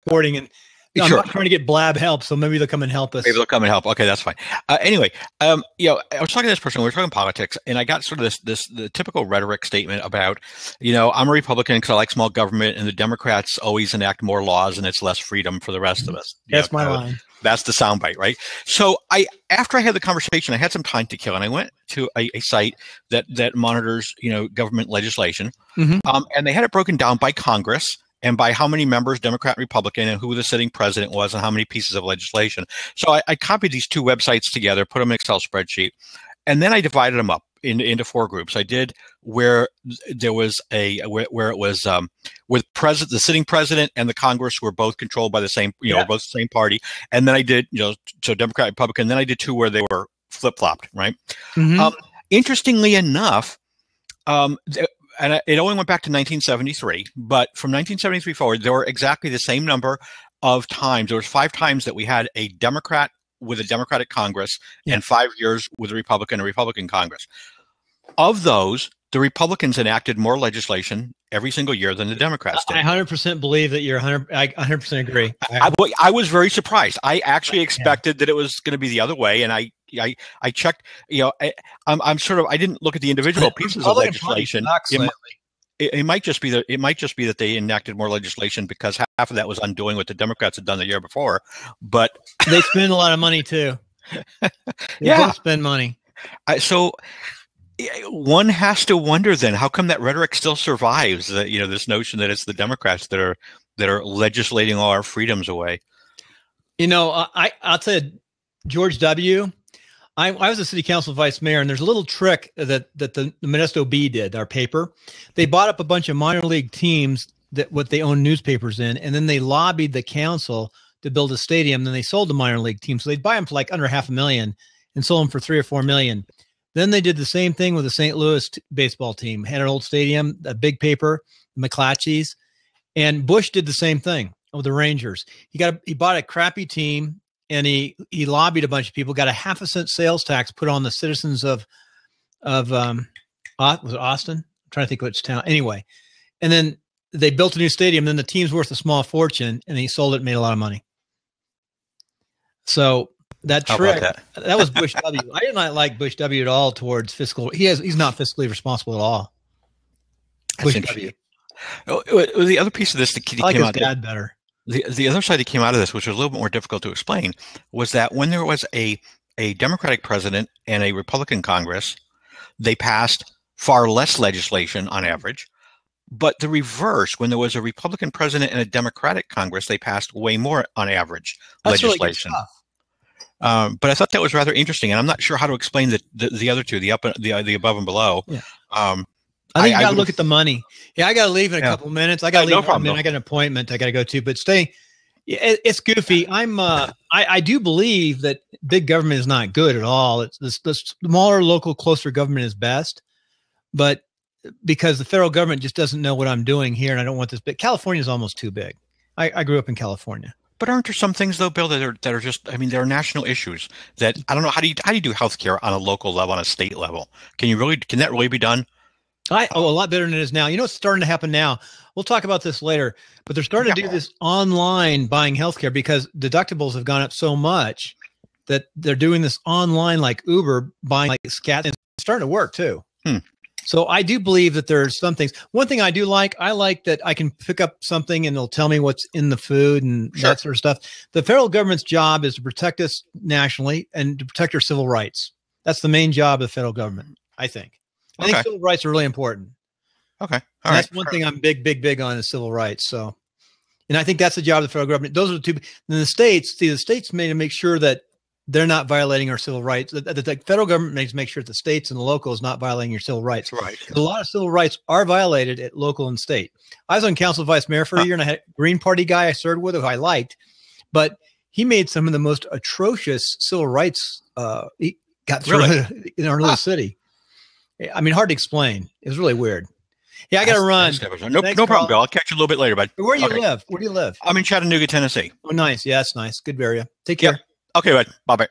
recording, and I'm not trying to get blab help, so maybe they'll come and help us. Maybe they'll come and help. Okay, that's fine. Anyway, I was talking to this person. We were talking politics, and I got sort of the typical rhetoric statement about, I'm a Republican because I like small government, and the Democrats always enact more laws, and it's less freedom for the rest of us. That's my line. That's the soundbite, right? So after I had the conversation, I had some time to kill, and I went to a site that monitors, government legislation, and they had it broken down by Congress and by how many members, Democrat and Republican, and who the sitting president was, and how many pieces of legislation. So I copied these two websites together, put them in an Excel spreadsheet, and then I divided them up into four groups. I did where there was where it was with the sitting president and the Congress were both controlled by the same, both the same party, and then I did, so Democrat, Republican. Then I did two where they were flip flopped, right? Interestingly enough, and it only went back to 1973, but from 1973 forward, there were exactly the same number of times. There was 5 times that we had a Democrat with a Democratic Congress and 5 years with a Republican Congress. Of those, the Republicans enacted more legislation every single year than the Democrats did. I 100% believe that you're 100% agree. I was very surprised. I actually expected that it was going to be the other way, and I checked. I'm sort of. I didn't look at the individual pieces of legislation. It might just be that they enacted more legislation because half of that was undoing what the Democrats had done the year before. But they spend a lot of money too. They both spend money. So one has to wonder then, how come that rhetoric still survives? That this notion that it's the Democrats that are legislating all our freedoms away. I'll tell you, George W. I was a city council vice mayor, and there's a little trick that the Modesto Bee did, our paper. They bought up a bunch of minor league teams what they own newspapers in, and then they lobbied the council to build a stadium. Then they sold the minor league teams. So they'd buy them for like under $500,000 and sold them for $3 or $4 million. Then they did the same thing with the St. Louis baseball team. Had an old stadium, a big paper, McClatchy's, and Bush did the same thing with the Rangers. He bought a crappy team. And he lobbied a bunch of people, got a 0.5 cent sales tax put on the citizens of was it Austin? I'm trying to think which town. Anyway, and then they built a new stadium. Then the team's worth a small fortune, and he sold it and made a lot of money. So that trick, that was Bush W. I did not like Bush W. at all towards fiscal. He's not fiscally responsible at all. Bush W. The other piece of this that came like his out dad better. The other side that came out of this, which was a little bit more difficult to explain, was that when there was a Democratic president and a Republican Congress, they passed far less legislation on average. But the reverse, when there was a Republican president and a Democratic Congress, they passed way more on average legislation. Really but I thought that was rather interesting, and I'm not sure how to explain the other two, the above and below. Yeah. I think you got to look at the money. Yeah, I got to leave in a couple of minutes. I got to leave. No problem, I got an appointment I got to go to, but stay. It's goofy. I do believe that big government is not good at all. It's the smaller, local, closer government is best, but because the federal government just doesn't know what I'm doing here, and I don't want this big. California is almost too big. I grew up in California. But aren't there some things though, Bill, that are just? I mean, there are national issues that I don't know. How do you do healthcare on a local level, on a state level? Can that really be done? A lot better than it is now. It's starting to happen now. We'll talk about this later, but they're starting to do this online buying healthcare because deductibles have gone up so much that they're doing this online like Uber buying like scat, and it's starting to work too. So I do believe that there's some things. One thing I like that I can pick up something and it'll tell me what's in the food and that sort of stuff. The federal government's job is to protect us nationally and to protect our civil rights. That's the main job of the federal government, I think. I think civil rights are really important. Okay. That's one thing I'm big on is civil rights. So, and I think that's the job of the federal government. Those are the two. Then the states made to make sure that they're not violating our civil rights. The federal government makes make sure that the states and the local is not violating your civil rights. Right. A lot of civil rights are violated at local and state. I was on council vice mayor for a year, and I had a Green Party guy I served with who I liked, but he made some of the most atrocious civil rights. He got through in our little city. I mean, hard to explain. It was really weird. Yeah, I got to run. No problem, Bill. I'll catch you a little bit later, bud. Where do you live? Where do you live? I'm in Chattanooga, Tennessee. Oh, nice. Yeah, that's nice. Good area. Take care. Okay, bud. Bye-bye.